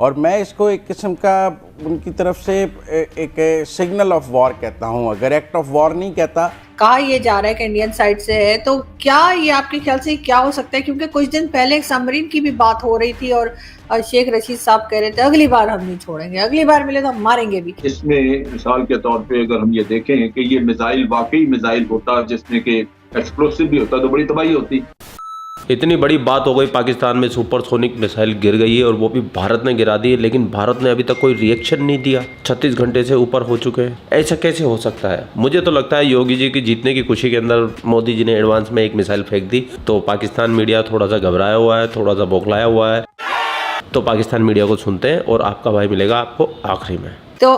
और मैं इसको एक किस्म का उनकी तरफ से एक सिग्नल ऑफ वॉर कहता हूँ, अगर एक्ट ऑफ वॉर नहीं कहता। कहा ये जा रहा है कि इंडियन साइड से है, तो क्या ये आपके ख्याल से क्या हो सकता है? क्योंकि कुछ दिन पहले एक सबमरीन की भी बात हो रही थी और शेख रशीद साहब कह रहे थे अगली बार हम नहीं छोड़ेंगे, अगली बार मिले तो हम मारेंगे भी। इसमें मिसाल के तौर पे अगर हम ये देखें कि ये मिसाइल वाकई मिसाइल होता जिसमें कि एक्सप्लोसिव भी होता तो बड़ी तबाही होती। इतनी बड़ी बात हो गई, पाकिस्तान में सुपरसोनिक मिसाइल गिर गई है और वो भी भारत ने गिरा दी है, लेकिन भारत ने अभी तक कोई रिएक्शन नहीं दिया। 36 घंटे से ऊपर हो चुके हैं, ऐसा कैसे हो सकता है? मुझे तो लगता है योगी जी की जीतने की खुशी के अंदर मोदी जी ने एडवांस में एक मिसाइल फेंक दी, तो पाकिस्तान मीडिया थोड़ा सा घबराया हुआ है, थोड़ा सा बौखलाया हुआ है। तो पाकिस्तान मीडिया को सुनते हैं और आपका भाई मिलेगा आपको आखिरी में। तो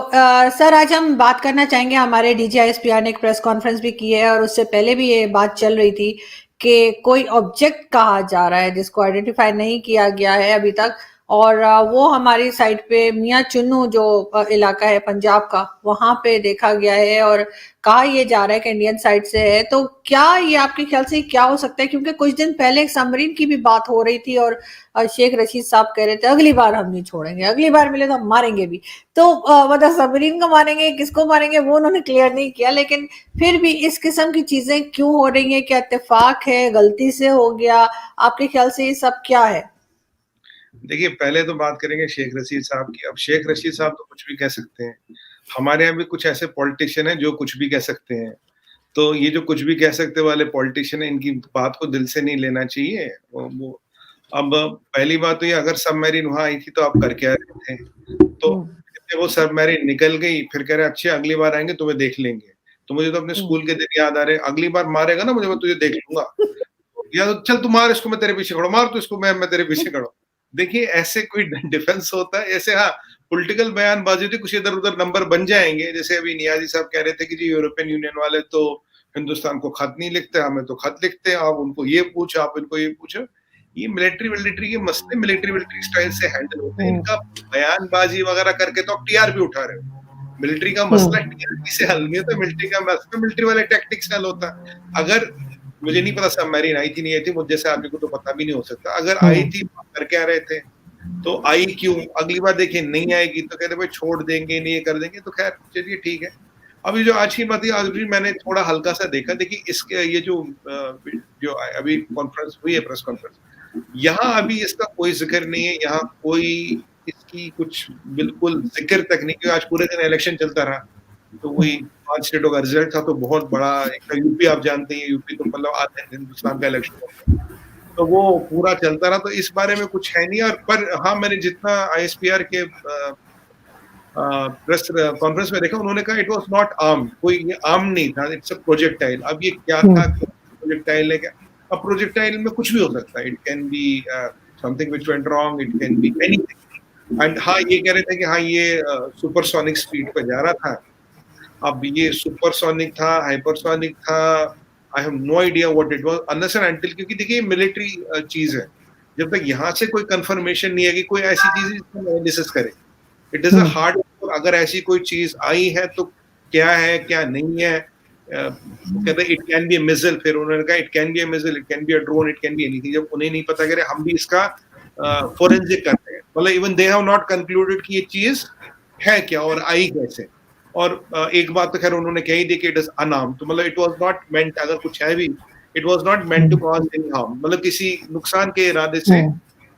सर, आज हम बात करना चाहेंगे, हमारे डीजीआईएसपीआर ने एक प्रेस कॉन्फ्रेंस भी की है और उससे पहले भी ये बात चल रही थी कि कोई ऑब्जेक्ट कहा जा रहा है जिसको आइडेंटिफाई नहीं किया गया है अभी तक, और वो हमारी साइड पे मियाँ चुन्नू जो इलाका है पंजाब का, वहां पे देखा गया है और कहा ये जा रहा है कि इंडियन साइड से है। तो क्या ये आपके ख्याल से क्या हो सकता है? क्योंकि कुछ दिन पहले एक सबमरीन की भी बात हो रही थी और शेख रशीद साहब कह रहे थे अगली बार हम नहीं छोड़ेंगे, अगली बार मिले तो हम मारेंगे भी। तो मतलब सबमरीन को मारेंगे, किसको मारेंगे वो उन्होंने क्लियर नहीं किया, लेकिन फिर भी इस किस्म की चीजें क्यों हो रही हैं? क्या इत्तेफाक है, गलती से हो गया? आपके ख्याल से ये सब क्या है? देखिए, पहले तो बात करेंगे शेख रशीद साहब की। अब शेख रशीद साहब तो कुछ भी कह सकते हैं। हमारे यहाँ भी कुछ ऐसे पॉलिटिशियन हैं जो कुछ भी कह सकते हैं। तो ये जो कुछ भी कह सकते वाले पॉलिटिशियन हैं, इनकी बात को दिल से नहीं लेना चाहिए। वो अब पहली बात तो ये, अगर सबमरीन वहाँ आई थी तो आप कर क्या रहे थे? तो वो सबमरीन निकल गई, फिर कह रहे अच्छा अगली बार आएंगे तुम्हें देख लेंगे। तो मुझे तो अपने स्कूल के दिन याद आ रहे, अगली बार मारेगा ना मुझे, मैं तुझे देख लूंगा। या तो चल तू मार इसको, मैं तेरे पीछे खड़ा, मार तू इसको, मैं तेरे पीछे खड़ा। देखिए, ऐसे कोई डिफेंस होता है? ऐसे हाँ, पॉलिटिकल बयानबाजी थी, कुछ इधर उधर नंबर बन जाएंगे। जैसे अभी नियाजी साहब कह रहे थे कि जी यूरोपियन यूनियन वाले तो हिंदुस्तान को खत नहीं लिखते, हमें तो खत लिखते हैं, आप उनको ये पूछो, आप इनको ये पूछो। ये मिलिट्री के मसले मिलिट्री स्टाइल से हैंडल होते हैं। इनका बयानबाजी वगैरह करके तो आप टीआरपी उठा रहे हो। मिलिट्री का मसला टीआरपी से हल नहीं होता, मिलिट्री का मसला मिलिट्री वाले टैक्टिक्स से हल होता है। अगर मुझे नहीं पता सबमरीन आई थी नहीं आई थी, मुझे जैसे आदमी को तो पता भी नहीं हो सकता। अगर आई थी कर क्या रहे थे? तो आई क्यों? अगली बार देखिए नहीं आएगी तो कहते भाई छोड़ देंगे, नहीं कर देंगे। तो खैर चलिए ठीक है। अभी जो आज की बात है, आज भी मैंने थोड़ा हल्का सा देखा। देखिए इसके ये जो अभी कॉन्फ्रेंस हुई है, प्रेस कॉन्फ्रेंस, यहाँ अभी इसका कोई जिक्र नहीं है। यहाँ कोई इसकी कुछ बिल्कुल जिक्र तक नहीं, क्योंकि आज पूरे दिन इलेक्शन चलता रहा। तो वही 5 स्टेटों का रिजल्ट था, तो बहुत बड़ा एक यूपी, आप जानते हैं यूपी तो मतलब आधे हिंदुस्तान का इलेक्शन होता है, तो वो पूरा चलता रहा। तो इस बारे में कुछ है नहीं। और पर हाँ, मैंने जितना आईएसपीआर के प्रेस कॉन्फ्रेंस में देखा, उन्होंने कहा इट वाज नॉट आर्म, कोई ये आर्म नहीं था, इट्स अ प्रोजेक्टाइल। अब ये क्या था, प्रोजेक्टाइल है क्या? अब प्रोजेक्टाइल में कुछ भी हो सकता है। It can be something which went wrong, it can be anything. And हाँ, ये कह रहे थे कि हाँ ये सुपरसोनिक स्पीड पे जा रहा था। अब ये सुपरसोनिक था, हाइपरसोनिक था, I have no idea what it was unless and until, क्योंकि देखिए मिलिट्री चीज है। जब तक यहाँ से कोई कंफर्मेशन नहीं है कि कोई ऐसी चीज जिसको एनालिसिस करे, इट इज अ हार्ड। अगर ऐसी कोई चीज आई है तो क्या है क्या नहीं है। कहते it can be a missile, फिर उन्होंने कहा it can be a missile, it can be a drone, it can be anything. जब उन्हें नहीं पता, करे हम भी इसका फोरेंसिक करते हैं, मतलब even they have not concluded कि ये चीज है क्या और आई कैसे। और एक बात तो खैर उन्होंने कही थी कि इट इज अनआर्म्ड, तो मतलब इट वाज नॉट मेंट, अगर कुछ है भी, it was not meant to cause any harm, मतलब किसी नुकसान के इरादे से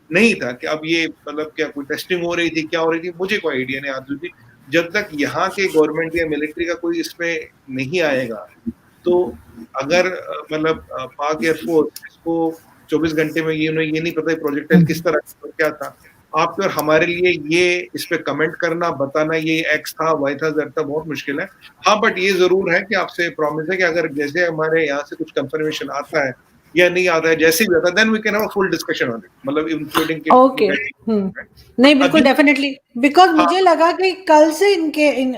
नहीं था। कि अब ये मतलब क्या कोई टेस्टिंग हो रही थी, क्या हो रही थी, मुझे कोई आइडिया नहीं। आज भी जब तक यहाँ के गवर्नमेंट या मिलिट्री का कोई इसमें नहीं आएगा, तो अगर मतलब पाक एयरफोर्स इसको 24 घंटे में ये नहीं पता प्रोजेक्टाइल किस तरह क्या था, आपके और हमारे लिए ये इस पे कमेंट करना, बताना ये एक्स था, वाई था, जेड था, बहुत मुश्किल है। हाँ, बट ये जरूर है कि आपसे प्रॉमिस है कि अगर जैसे हमारे यहाँ से कुछ कंफर्मेशन आता है या नहीं आता है, जैसे भी आता है, then we can have a full discussion on it, मतलब इंक्लूडिंग ओके। नहीं, बिल्कुल डेफिनेटली, बिकॉज मुझे लगा कि कल से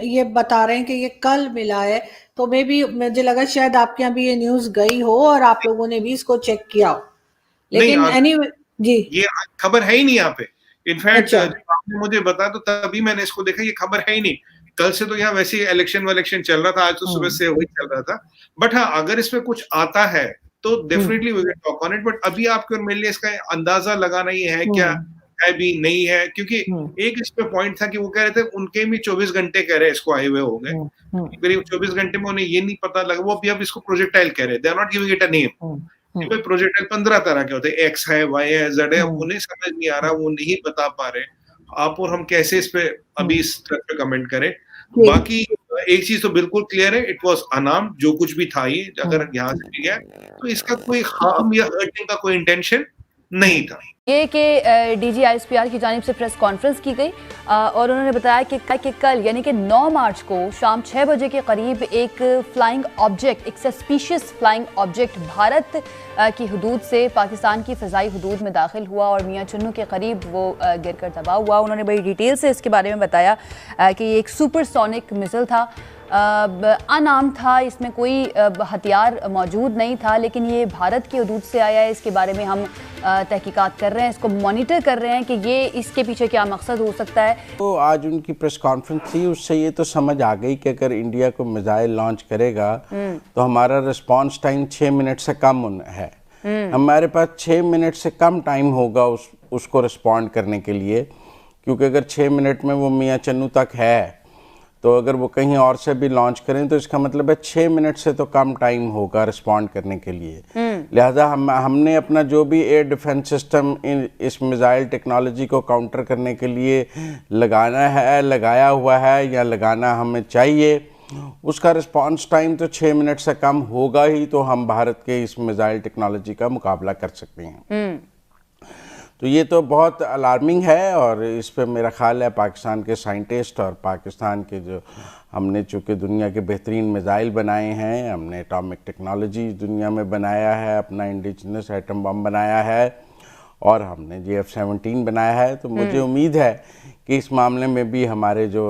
ये बता रहे हैं कि ये कल मिला है, तो मे बी मुझे लगा शायद आपके यहाँ भी ये न्यूज गई हो और आप लोगों ने भी इसको चेक किया हो, लेकिन एनीवे जी, ये खबर है ही नहीं यहाँ पे। इनफैक्ट जब आपने मुझे बताया तो तभी मैंने इसको देखा, ये खबर है ही नहीं। कल से तो यहाँ वैसे ही इलेक्शन चल रहा था, आज तो सुबह से वही चल रहा था। बट हाँ, अगर इसमें कुछ आता है तो definitely we will talk on it. But अभी आपके और मेरे लिए इसका अंदाजा लगाना ये है क्या है भी नहीं है, क्योंकि एक इसमें पॉइंट था कि वो कह रहे थे उनके भी 24 घंटे कह रहे हैं इसको आए हुए हो गए, करीब 24 घंटे में उन्हें ये नहीं पता लगा, वो अभी अब इसको प्रोजेक्टाइल कह रहे हैं, they are not giving it a name. क्योंकि प्रोजेक्टाइल 15 तरह के होते हैं, एक्स है, वाई है, जेड है, उन्हें समझ नहीं आ रहा, वो नहीं बता पा रहे आप और हम कैसे इस पे अभी इस तरह पे कमेंट करें। बाकी एक चीज तो बिल्कुल क्लियर है, इट वाज अनाम, जो कुछ भी था ये अगर यहाँ से भी गया तो इसका कोई हार्म या हर्टिंग का कोई इंटेंशन नहीं था। ये कि DGISPR की जानिब से प्रेस कॉन्फ्रेंस की गई और उन्होंने बताया कि कल यानी कि 9 मार्च को शाम 6 बजे के करीब एक फ्लाइंग ऑब्जेक्ट, एक सस्पिशियस फ्लाइंग ऑब्जेक्ट भारत की हदूद से पाकिस्तान की फ़ज़ाई हदूद में दाखिल हुआ और मियां चन्नू के करीब वो गिर कर तबाह हुआ। उन्होंने बड़ी डिटेल से इसके बारे में बताया कि ये एक सुपरसोनिक मिसाइल था, अनाम था, इसमें कोई हथियार मौजूद नहीं था, लेकिन ये भारत की हदूद से आया है। इसके बारे में हम तहकीकात कर रहे हैं, इसको मॉनिटर कर रहे हैं कि ये इसके पीछे क्या मकसद हो सकता है। तो आज उनकी प्रेस कॉन्फ्रेंस थी, उससे ये तो समझ आ गई कि अगर इंडिया को मिसाइल लॉन्च करेगा तो हमारा रिस्पांस टाइम 6 मिनट से कम है। हमारे पास 6 मिनट से कम टाइम होगा उसको रिस्पॉन्ड करने के लिए, क्योंकि अगर 6 मिनट में वो मियां चन्नू तक है तो अगर वो कहीं और से भी लॉन्च करें तो इसका मतलब है 6 मिनट से तो कम टाइम होगा रिस्पॉन्ड करने के लिए। लिहाजा हमने अपना जो भी एयर डिफेंस सिस्टम इस मिसाइल टेक्नोलॉजी को काउंटर करने के लिए लगाया हुआ है या लगाना हमें चाहिए, उसका रिस्पॉन्स टाइम तो 6 मिनट से कम होगा ही, तो हम भारत के इस मिसाइल टेक्नोलॉजी का मुकाबला कर सकते हैं। तो ये तो बहुत अलार्मिंग है और इस पे मेरा ख्याल है पाकिस्तान के साइंटिस्ट और पाकिस्तान के जो हमने चूँकि दुनिया के बेहतरीन मिसाइल बनाए हैं, हमने एटॉमिक टेक्नोलॉजी दुनिया में बनाया है, अपना इंडिजिनस एटम बम बनाया है और हमने JF-17 बनाया है, तो मुझे उम्मीद है कि इस मामले में भी हमारे जो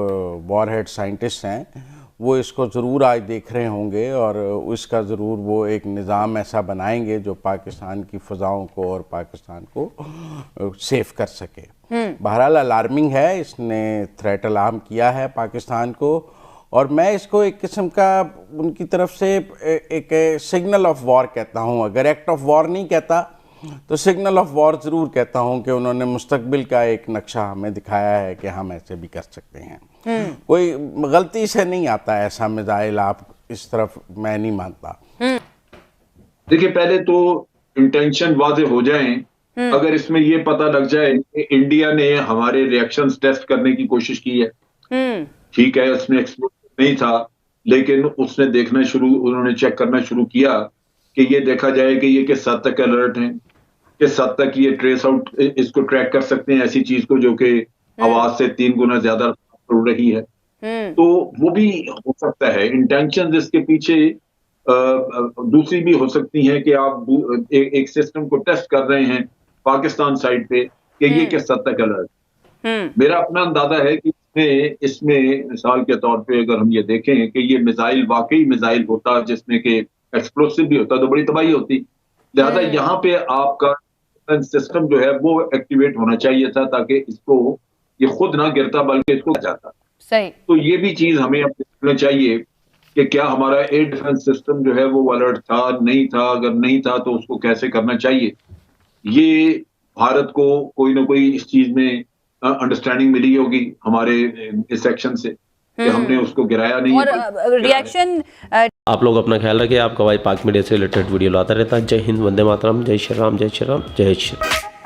वॉरहेड साइंटिस्ट हैं वो इसको ज़रूर आज देख रहे होंगे और उसका ज़रूर वो एक निज़ाम ऐसा बनाएंगे जो पाकिस्तान की फ़ज़ाओं को और पाकिस्तान को सेफ कर सके। बहरहाल अलार्मिंग है, इसने थ्रेट अलार्म किया है पाकिस्तान को और मैं इसको एक किस्म का उनकी तरफ से एक सिग्नल ऑफ वॉर कहता हूँ। अगर एक्ट ऑफ वॉर नहीं कहता तो सिग्नल ऑफ वॉर ज़रूर कहता हूँ कि उन्होंने मुस्तकबिल का एक नक्शा हमें दिखाया है कि हम ऐसे भी कर सकते हैं। कोई गलती से नहीं आता ऐसा मिसाइल, आप इस तरफ मैं नहीं मानता। देखिए, पहले तो इंटेंशन वाज़े हो जाएं। अगर इसमें ये पता लग जाए कि इंडिया ने हमारे रिएक्शंस टेस्ट करने की कोशिश की है, ठीक है, उसमें एक्सप्लोसिव नहीं था, लेकिन उसने देखना शुरू, उन्होंने चेक करना शुरू किया कि ये देखा जाए कि ये किस हद तक अलर्ट हैं, किस हद तक ये ट्रेस आउट, इसको ट्रैक कर सकते हैं ऐसी चीज को जो कि आवाज से 3 गुना ज्यादा उड़ रही है। तो वो भी हो सकता है। इंटेंशन इसके पीछे दूसरी भी हो सकती हैं कि आप एक सिस्टम को टेस्ट कर रहे हैं पाकिस्तान साइड पे कि ये किस हद तक अलर्ट। मेरा अपना अंदाजा है कि इसमें मिसाल के तौर पे अगर हम ये देखें कि ये मिसाइल वाकई मिसाइल होता जिसमें कि एक्सप्लोसिव भी होता तो बड़ी तबाही होती। लिहाजा यहाँ पे आपका सिस्टम जो है वो एक्टिवेट होना चाहिए था ताकि इसको ये खुद ना गिरता बल्कि इसको जाता। सही। तो ये भी चीज हमें अब देखना चाहिए कि क्या हमारा एयर डिफेंस सिस्टम जो है वो अलर्ट था, नहीं था, अगर नहीं था तो उसको कैसे करना चाहिए। ये भारत को कोई ना कोई इस चीज में अंडरस्टैंडिंग मिली होगी हमारे इस सेक्शन से कि हमने उसको गिराया नहीं और रिएक्शन। आप लोग अपना ख्याल रखिए। आपका भाई पाक मीडिया से रिलेटेड वीडियो लाता रहता है। जय हिंद, वंदे मातरम, जय श्री राम, जय श्री राम, जय श्री राम।